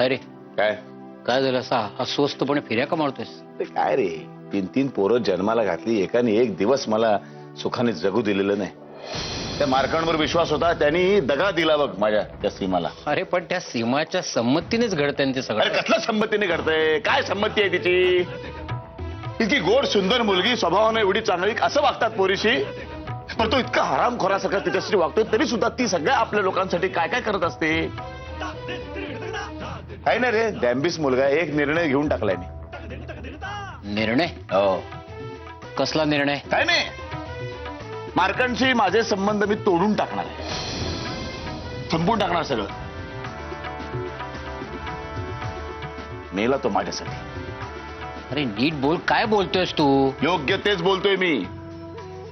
अरे काय काय झालं असा अस्वस्थपणे फिर्या का मारतोयस? ते काय रे, 3-3 पोरं जन्माला घातली, एकाने एक दिवस मला सुखाने जगू दिलेलं नाही. त्या मार्कांवर विश्वास होता, त्यांनी दगा दिला बघ माझ्या त्या सीमाला. अरे पण त्या सीमाच्या संमतीनेच घडतंय ते अरे सगळं. कसल्या संमतीने घडतंय? काय संमती आहे तिची? इतकी गोड सुंदर मुलगी, स्वभावाने एवढी चांगली, असं वागतात पोरीशी, पण तो इतका हरामखोरासारखा तिच्यासाठी वागतोय, तरी सुद्धा ती सगळ्या आपल्या लोकांसाठी काय काय करत असते. काय नाही रे, डॅम्बिस मुलगा, एक निर्णय घेऊन टाकलाय मी. निर्णय? हो. कसला निर्णय? काय नाही, मार्कांशी माझे संबंध मी तोडून टाकणार आहे, संपून टाकणार सगळं. मेला तो माझ्यासाठी. अरे नीट बोल, काय बोलतोयस तू? योग्य तेच बोलतोय मी.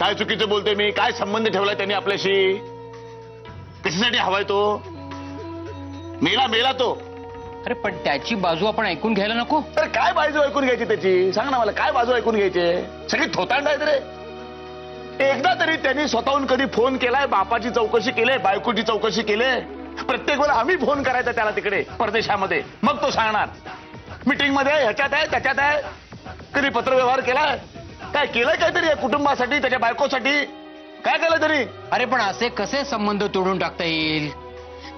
काय चुकीचं बोलतोय मी? काय संबंध ठेवलाय त्यांनी आपल्याशी? कशासाठी हवाय तो? मेला मेला तो. अरे पण त्याची बाजू आपण ऐकून घ्यायला नको? अरे काय बाजू ऐकून घ्यायची त्याची? सांग ना मला, काय बाजू ऐकून घ्यायची? सगळी थोतांड आहेत रे. एकदा तरी त्यांनी स्वतःहून कधी फोन केलाय, बापाची चौकशी केली, बायकोची चौकशी केली? प्रत्येक वेळेला आम्ही फोन करायचा त्याला तिकडे परदेशामध्ये, मग तो सांगणार मीटिंग मध्ये ह्याच्यात आहे त्याच्यात आहे. कधी पत्रव्यवहार केलाय? काय केलंय काहीतरी कुटुंबासाठी, त्याच्या बायकोसाठी? काय केलं तरी? अरे पण असे कसे संबंध तोडून टाकता येईल?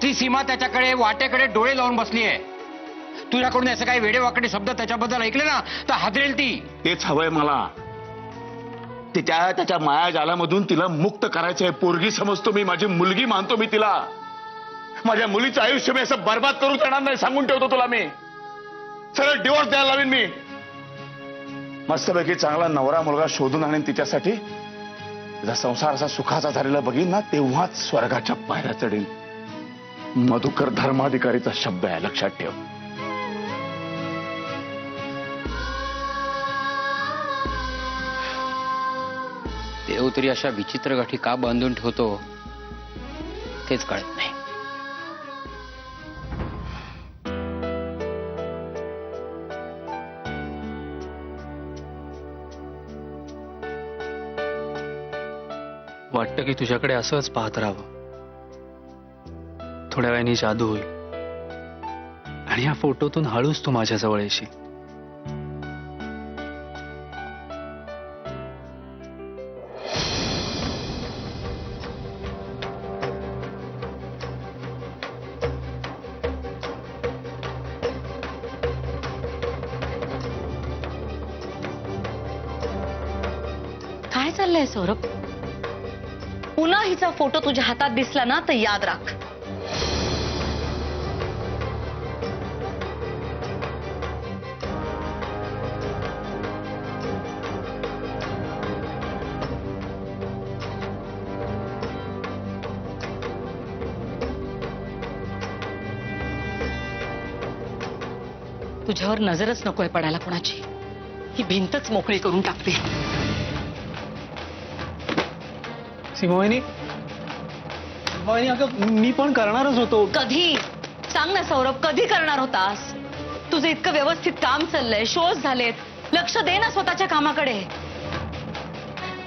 ती सीमा त्याच्याकडे वाटेकडे डोळे लावून बसली आहे. तुझ्याकडून असं काही वेडेवाकडे शब्द त्याच्याबद्दल ऐकले ना तर हादरेल ती. तेच हवंय मला. त्याच्या माया जालामधून तिला मुक्त करायचंय. पोरगी समजतो मी, माझी मुलगी मानतो मी तिला. माझ्या मुलीचं आयुष्य मी असं बर्बाद करू देणार नाही, सांगून ठेवतो तुला मी. सरळ डिवोर्स द्यायला लावीन मी. मस्तपैकी चांगला नवरा मुलगा शोधून आणीन तिच्यासाठी. तिचा संसार असा सुखाचा झालेला बघीन ना, तेव्हाच स्वर्गाच्या पायऱ्या चढीन. मधुकर धर्माधिकारीचा शब्द आहे, लक्षात ठेव. देव तरी अशा विचित्र गाठी का बांधून ठेवतो तेच कळत नाही. वाटतं की तुझ्याकडे असंच पाहत राहावं. थोड्या वेळाने जादू होईल आणि या फोटोतून हळूच तू माझ्या जवळ येशील. काय चाललंय सौरभ? पुन्हा हिचा फोटो तुझ्या हातात दिसला ना तर याद राख. तुझ्यावर नजरच नकोय पडायला कोणाची. ही भिंतच मोकळी करून टाकते. सीमावाहिनी, अगं मी पण करणारच होतो. कधी? सांग ना सौरभ, कधी करणार होतास? तुझं इतकं व्यवस्थित काम चाललंय, शोज झालेत, लक्ष दे ना स्वतःच्या कामाकडे.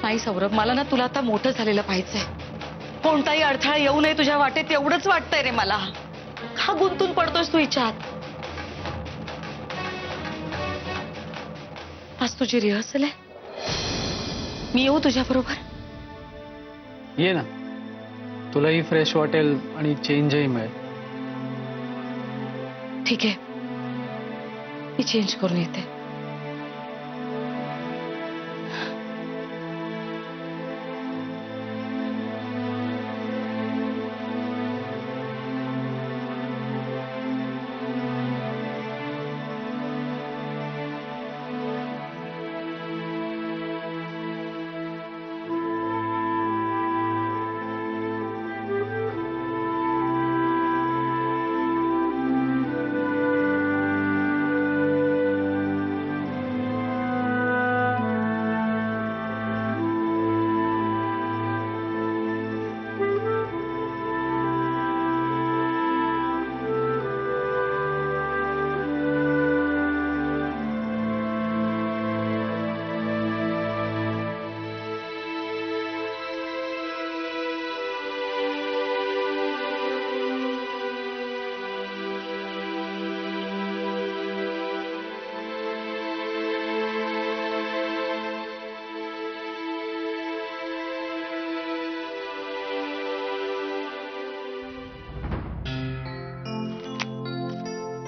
नाही सौरभ, मला ना तुला आता मोठं झालेलं पाहिजे. कोणताही अडथळा येऊ नये तुझ्या वाटेत, एवढंच वाटतंय रे मला. का गुंतून पडतोस तू हिच्यात? आज तुझी रिहर्सल आहे, मी येऊ तुझ्या बरोबर? ये ना, तुलाही फ्रेश वाटेल आणि चेंजही मिळेल. ठीक आहे, मी चेंज करून येते.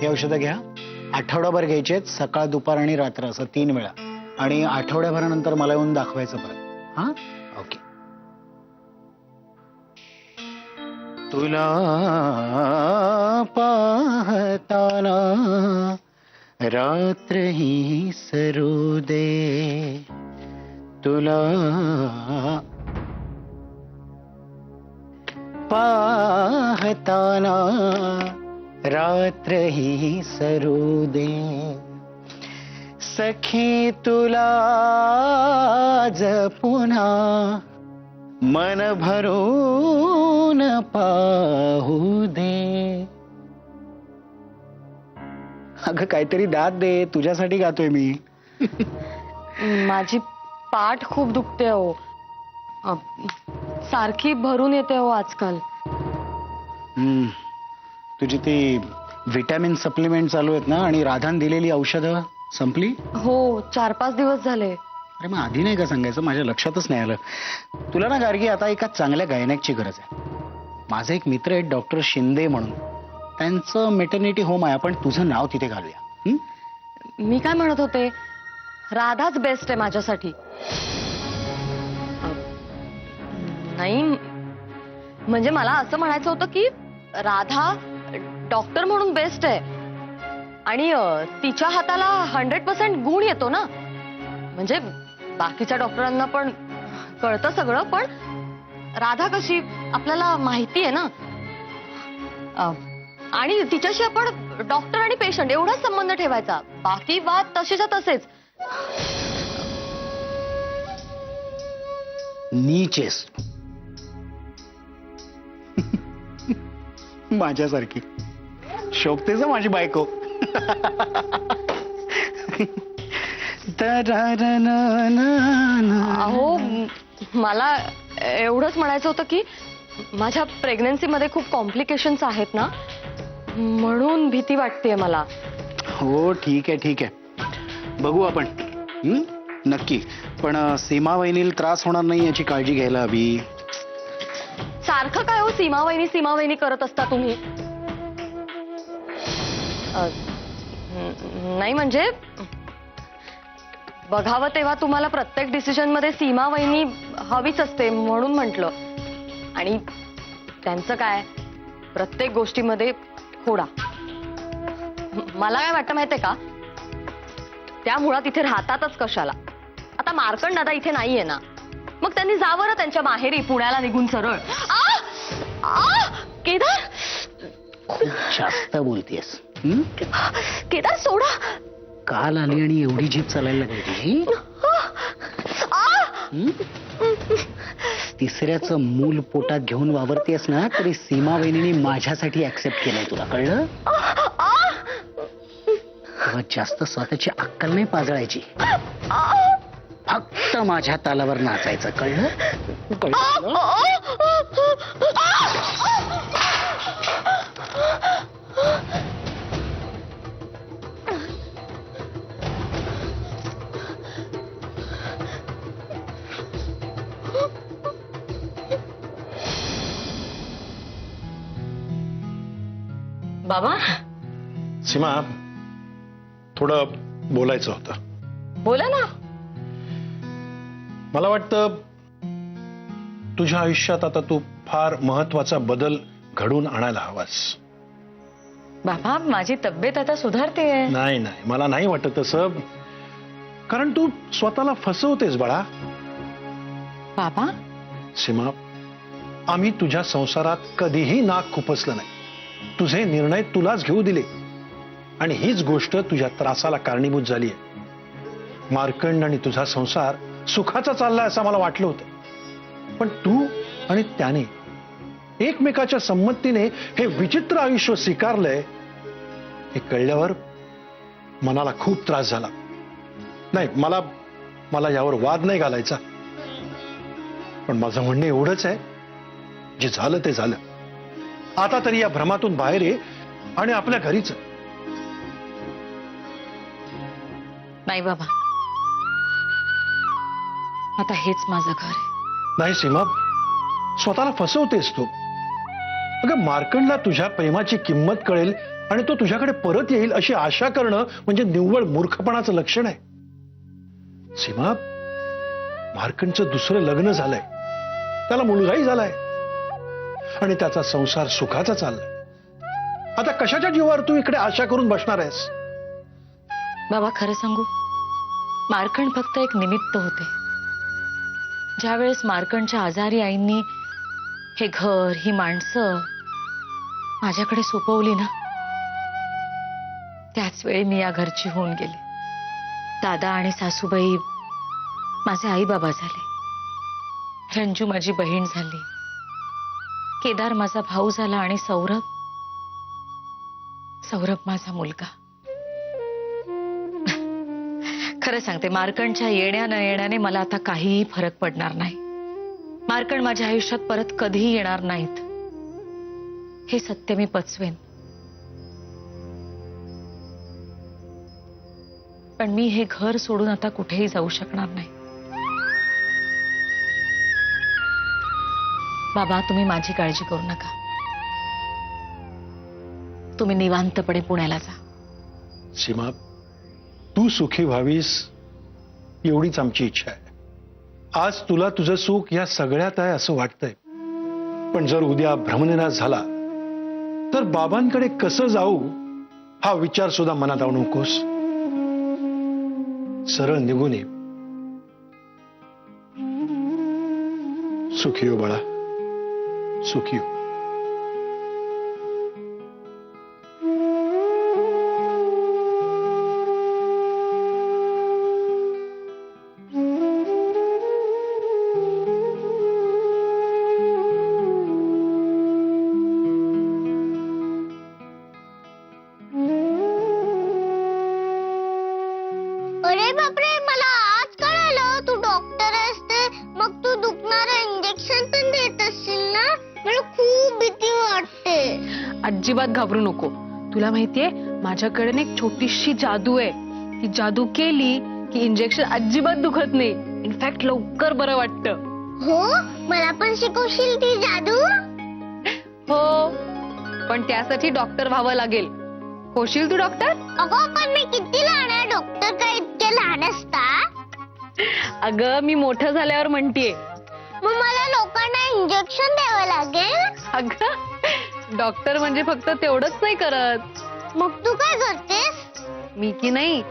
ही औषधं घ्या. आठवडाभर घ्यायची आहेत, सकाळ दुपार आणि रात्र असं 3 वेळा. आणि आठवड्याभरानंतर मला येऊन दाखवायचं परत. हा ओके. तुला पाहताना रात्र ही सरू दे, तुला पाहताना रात्र ही सरू दे, सखी तुला आज पुन्हा मन भरून पाहू दे. अगं काहीतरी दाद दे, तुझ्यासाठी गातोय मी. माझी पाठ खूप दुखते हो. अ, सारखी भरून येते हो आजकाल. तुझी ती व्हिटॅमिन सप्लिमेंट चालू आहेत ना, आणि राधान दिलेली औषधं संपली? हो 4-5 दिवस झाले. अरे मग आधी नाही का सांगायचं, माझ्या लक्षातच नाही आलं. तुला ना गार्गी आता एका चांगल्या गायनॅकची गरज आहे. माझे एक मित्र आहेत डॉक्टर शिंदे म्हणून, त्यांचं मेटर्निटी होम आहे. आपण तुझं नाव तिथे घालूया. हं? मी काय म्हणत होते, राधाच बेस्ट आहे माझ्यासाठी. नाही म्हणजे मला असं म्हणायचं होतं की राधा डॉक्टर म्हणून बेस्ट आहे, आणि तिच्या हाताला 100% गुण येतो ना. म्हणजे बाकीच्या डॉक्टरांना पण कळतं सगळं, पण राधा कशी आपल्याला माहिती आहे ना. आणि तिच्याशी आपण डॉक्टर आणि पेशंट एवढाच संबंध ठेवायचा, बाकी वाद तसेच्या तसेच. नीचेस माझ्यासारखी शोभतेच हं माझी बायको. अहो मला एवढंच म्हणायचं होतं की माझ्या प्रेग्नन्सी मध्ये खूप कॉम्प्लिकेशन्स आहेत ना, म्हणून भीती वाटतेय मला. हो ठीक आहे ठीक आहे, बघू आपण. नक्की. पण सीमा वहिनीला त्रास होणार नाही याची काळजी घ्यायला हवी. सारखं काय हो सीमा वहिनी करत असता तुम्ही. नाही म्हणजे बघावं तेव्हा तुम्हाला प्रत्येक डिसिजन मध्ये सीमा वहिनी हवीच असते म्हणून म्हटलं. आणि त्यांचं काय, प्रत्येक गोष्टीमध्ये खोडा. मला काय वाटतं माहितीये का, त्या मुळात इथे राहतातच कशाला. आता मार्कंड दादा इथे नाहीये ना, मग त्यांनी जावं ना त्यांच्या माहेरी, पुण्याला निघून सरळ. केदार खूप जास्त बोलतेस. केदार सोडा. काल आली आणि एवढी जीभ चालायला लागली तुझी. तिसऱ्याचं मूल पोटात घेऊन वावरतेस ना, तरी सीमा वहिनीने माझ्यासाठी ऍक्सेप्ट केलंय. तुला कळलं? तेव्हा जास्त स्वतःची अक्कल नाही पाजळायची, फक्त माझ्या तालावर नाचायचं. कळलं? बाबा सीमा, थोडं बोलायचं होतं. बोला ना. मला वाटतं तुझ्या आयुष्यात आता तू फार महत्वाचा बदल घडून आणायला हवास. बाबा माझी तब्येत आता सुधारते. नाही नाही, मला नाही वाटत तसं, कारण तू स्वतःला फसवतेस बाळा. बाबा सीमा, आम्ही तुझ्या संसारात कधीही नाक खुपसलं नाही. तुझे निर्णय तुलाच घेऊ दिले, आणि हीच गोष्ट तुझ्या त्रासाला कारणीभूत झाली आहे. मार्कंड आणि तुझा संसार सुखाचा चाललाय असं मला वाटलं होतं, पण तू आणि त्याने एकमेकाच्या संमतीने हे विचित्र आयुष्य स्वीकारलंय हे कळल्यावर मनाला खूप त्रास झाला. नाही, मला यावर वाद नाही घालायचा, पण माझं म्हणणं एवढंच आहे, जे झालं ते झालं. आता तरी या भ्रमातून बाहेर ये आणि आपल्या घरीच. नाही बाबा, आता हेच माझं घर आहे. नाही सीमा, स्वतःला फसवतेस तू. अगं मार्कंडला तुझ्या प्रेमाची किंमत कळेल आणि तो तुझ्याकडे परत येईल अशी आशा करणं म्हणजे निव्वळ मूर्खपणाचं लक्षण आहे. सीमा, मार्कंडचं दुसरं लग्न झालंय, त्याला मुलगाही झालाय आणि त्याचा संसार सुखाचा चाललाय. आता कशाच्या जीवावर तू इकडे आशा करून बसणार आहेस? बाबा खरं सांगू, मार्कंड फक्त एक निमित्त होते. ज्यावेळेस मार्कंडच्या आजारी आईंनी हे घर, ही माणसं माझ्याकडे सोपवली ना, त्याच वेळी मी या घरची होऊन गेले. दादा आणि सासूबाई माझे आई बाबा झाले, रंजू माझी बहीण झाली, केदार माझा भाऊ झाला आणि सौरभ माझा मुलगा. खरं सांगते, मार्कंडच्या येण्या न येण्याने मला आता काहीही फरक पडणार नाही. मार्कंड माझ्या आयुष्यात परत कधीही येणार नाहीत, हे सत्य मी पचवेन. पण मी हे घर सोडून आता कुठेही जाऊ शकणार नाही. बाबा, तुम्ही माझी काळजी करू नका. तुम्ही निवांतपणे पुण्याला जा. सीमा, तू सुखी व्हावीस एवढीच आमची इच्छा आहे. आज तुला तुझं सुख या सगळ्यात आहे असं वाटतंय, पण जर उद्या भ्रमनिरास झाला तर बाबांकडे कसं जाऊ हा विचार सुद्धा मनात आणू नकोस. सरळ निघून ये. सुखी हो बाळा, सुखी हो. अरे बापरे, मला आज कळालं तू डॉक्टर असते. मग तू दुखणारं इंजेक्शन पण देत असशील ना? मला खूप भीती वाटते. अजिबात घाबरू नको. तुला माहितीये, माझ्याकडे ना एक छोटीशी जादू आहे. ती जादू केली की इंजेक्शन अजिबात दुखत नाही. इनफॅक्ट लवकर बरं वाटतं. हो, मला पण शिकवशील ती जादू? हो, पण त्यासाठी डॉक्टर व्हावं लागेल. होशील तू डॉक्टर? अगं, पण मी किती लहान आहे. डॉक्टर काय इतके लहान असतात? अगं, मी मोठं झाल्यावर म्हणतीये. मग मला लोकांना इंजेक्शन द्यावं लागेल? अगं, डॉक्टर म्हणजे फक्त तेवढंच नाही करत. मग तू काय करतेस? मी की नाही,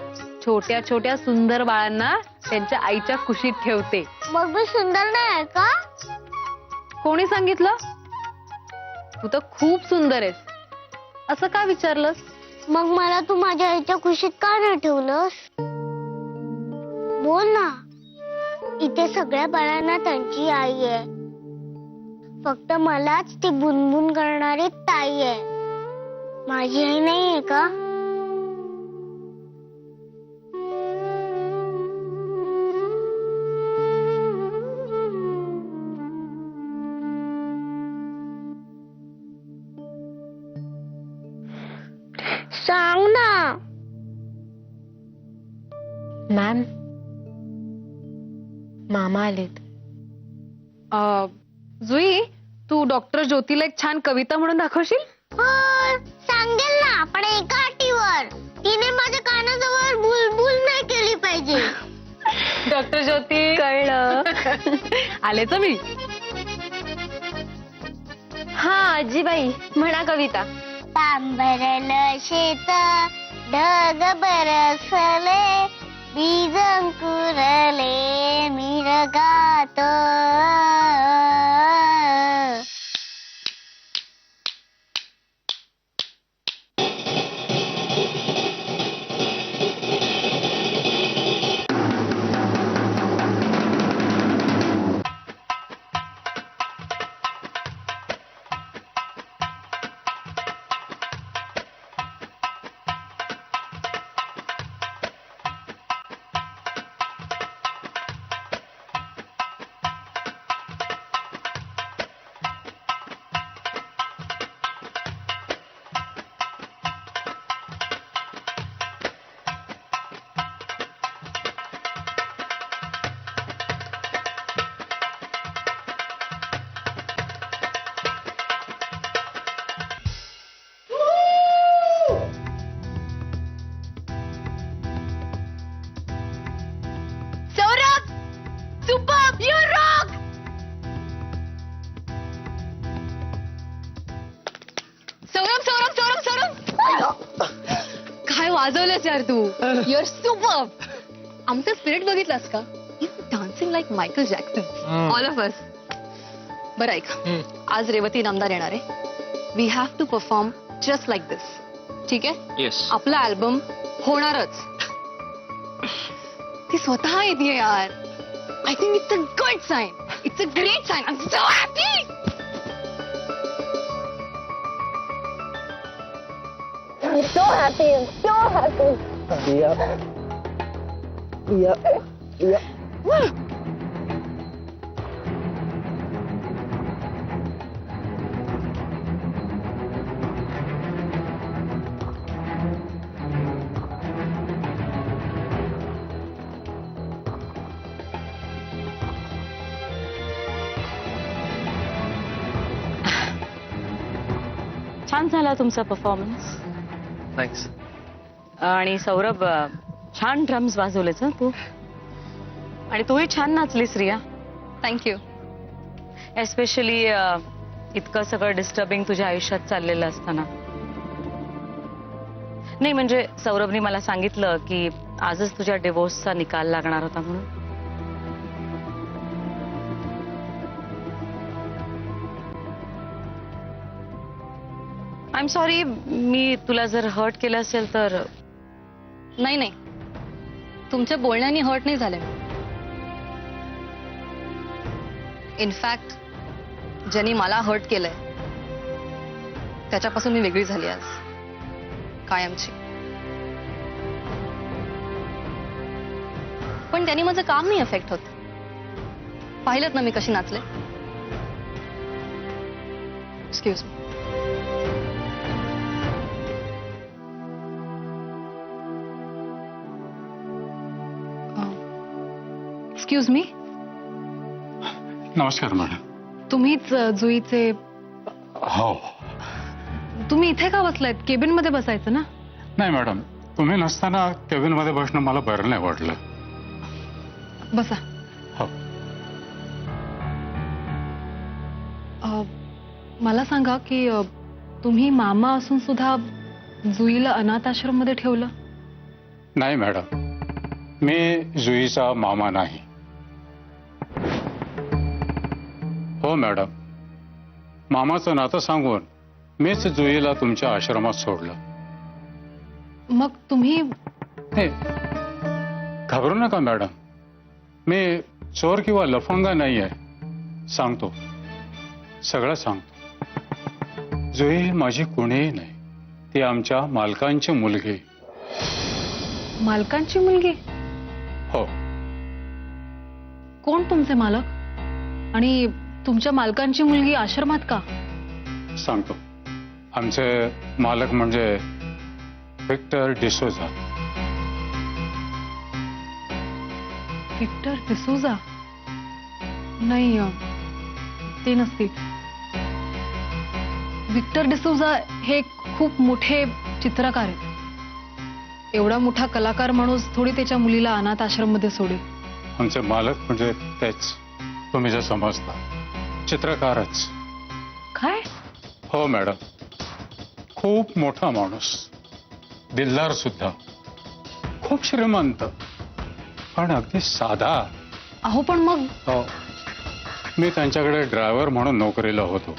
छोट्या छोट्या सुंदर बाळांना त्यांच्या आईच्या कुशीत ठेवते. मग मी सुंदर नाही आहे का? कोणी सांगितलं? तू तर खूप सुंदर आहेस. असं का विचारलंस? मग मला तू माझ्या आईच्या कुशीत का नाही ठेवलंस? बोल ना. इथे सगळ्या बाळांना त्यांची आई आहे, फक्त मलाच ती बुनबुन करणारी ताई आहे. माझी आई नाही आहे का? सांग ना. मॅम, मामा आलेत. जुई, तू डॉक्टर ज्योतीला एक छान कविता म्हणून दाखवशील? हो, सांगेल ना, पण एका अटीवर. तिने माझ्या कानाजवळ बुलबुल नाही केली पाहिजे. डॉक्टर ज्योती, कळलं. आलेच मी. हा आजीबाई, म्हणा कविता. पांभरलं शेत, ढग बरसले, बीज अंकुरले, मिरगात. वाजवलंस यार तू युअर सुपर. आमचं स्पिरिट बघितलास का? Dancing like Michael Jackson all of us. बरं ऐका, आज रेवती इनामदार येणार आहे. We have to perform just like this. ठीक आहे? येस. आपला अल्बम होणारच. ती स्वतः येते यार. I think it's a good sign. It's a great sign. I am so happy. छान झाला तुमचा परफॉर्मन्स. थँक्स. आणि सौरभ, छान ड्रम्स वाजवलेच हं तू. आणि तूही छान नाचलीस रिया. थँक्यू. एस्पेशली इतकं सगळं डिस्टर्बिंग तुझ्या आयुष्यात चाललेलं असताना. नाही म्हणजे सौरभने मला सांगितलं की आजच तुझ्या डिवोर्सचा निकाल लागणार होता म्हणून. आय एम सॉरी, मी तुला जर हर्ट केलं असेल तर. नाही नाही, तुमच्या बोलण्याने हर्ट नाही झाले. इनफॅक्ट ज्यांनी मला हर्ट केलंय त्याच्यापासून मी वेगळी झाली आज, कायमची. पण त्यांनी माझं काम नाही अफेक्ट होत. पाहिलं ना मी कशी नाचले. Excuse me. Excuse me. नमस्कार मॅडम. तुम्हीच जुईचे. हो. तुम्ही इथे का बसलायत? केबिन मध्ये बसायचं ना. नाही मॅडम, तुम्ही नसताना केबिन मध्ये बसणं मला बरं नाही वाटलं. बसा. हो. मला सांगा की तुम्ही मामा असून सुद्धा जुईला अनाथ आश्रम मध्ये ठेवलं. नाही मॅडम, मी जुईचा मामा नाही. हो मॅडम, मामाचं नातं सांगून मीच जुईला तुमच्या आश्रमात सोडलं. मग तुम्ही. नाही, घाबरू नका मॅडम. मी चोर किंवा लफंगा नाही आहे. सांगतो, सगळं सांगतो. जुई माझी कोणीही नाही. ती आमच्या मालकांची मुलगी. मालकांची मुलगी? हो. कोण तुमचे मालक? आणि तुमच्या मालकांची मुलगी आश्रमात का? सांगतो. आमचे मालक म्हणजे विक्टर डिसोजा. विक्टर डिसोजा? नाही, ते नसतील. विक्टर डिसोजा हे खूप मोठे चित्रकार आहेत. एवढा मोठा कलाकार माणूस थोडी त्याच्या मुलीला अनाथ आश्रम मध्ये सोडेल. आमचे मालक म्हणजे तेच, तुम्ही जे समजता, चित्रकारच. काय? हो मॅडम, खूप मोठा माणूस, दिलदार सुद्धा, खूप श्रीमंत, पण अगदी साधा. अहो पण मग. हो, मी त्यांच्याकडे ड्रायव्हर म्हणून नोकरीला होतो.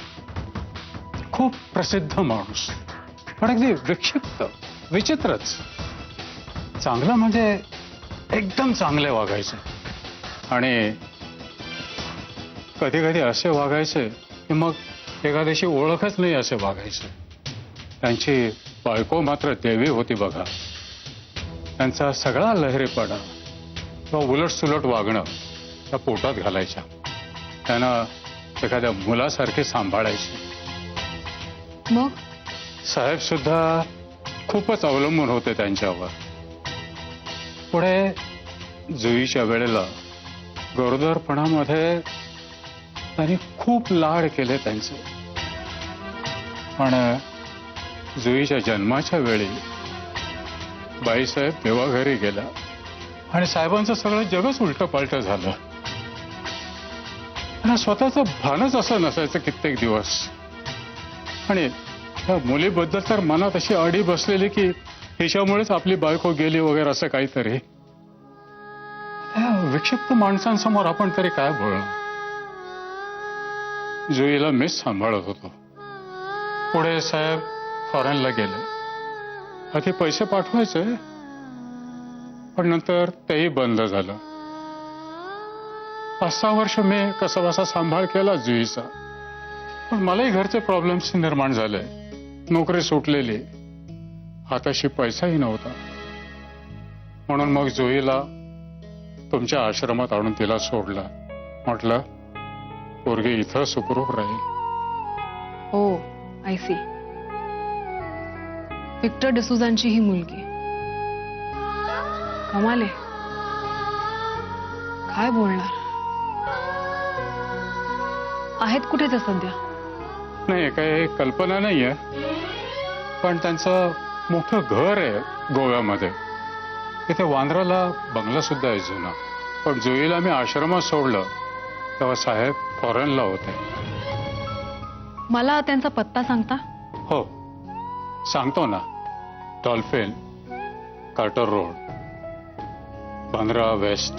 खूप प्रसिद्ध माणूस, पण अगदी विक्षिप्त, विचित्रच. चांगलं म्हणजे एकदम चांगले वागायचे. आणि कधी कधी असे वागायचे की मग एखाद्याशी ओळखच नाही असे वागायचे. त्यांची बायको मात्र देवी होती बघा. त्यांचा सगळा लहरीपणा किंवा उलटसुलट वागणं त्या पोटात घालायच्या. त्यांना एखाद्या मुलासारखे सांभाळायचे. मग साहेब सुद्धा खूपच अवलंबून होते त्यांच्यावर. पुढे जुईच्या वेळेला गरोदरपणामध्ये त्यांनी खूप लाड केले त्यांचे. पण जुईच्या जन्माच्या वेळी बाईसाहेब देवाघरी गेला आणि साहेबांचं सगळं जगच उलटं पालटं झालं. आणि स्वतःचं भानच असं नसायचं कित्येक दिवस. आणि त्या मुलीबद्दल तर मनात अशी अडी बसलेली की हिच्यामुळेच आपली बायको गेली वगैरे असं काहीतरी. या विक्षिप्त माणसांसमोर आपण तरी काय बोलणार. जुईला मीच सांभाळत होतो. पुढे साहेब फॉरेनला गेले. आधी पैसे पाठवायचे, पण नंतर तेही बंद झालं. 5-6 वर्ष मी कसा बसा सांभाळ केला जुईचा. पण मलाही घरचे प्रॉब्लेम्स निर्माण झाले. नोकरी सुटलेली, हाताशी पैसाही नव्हता. म्हणून मग जुईला तुमच्या आश्रमात आणून तिला सोडला. म्हटलं पोरगी इथं सुखरूप राहील. हो, आय सी. विक्टर डिसूझांची ही मुलगी कमाल आहे. काय बोलणार. आहेत कुठे ते सध्या? नाही, काही कल्पना नाहीये, पण त्यांचं मोठं घर आहे गोव्यामध्ये. तिथे वांद्राला बंगला सुद्धा आहे जुना. पण जुईला मी आश्रमात सोडलं तेव्हा साहेब फॉरेनला होते. मला त्यांचा पत्ता सांगता? हो, सांगतो ना. Dolphin, Carter Road, Bandra waste.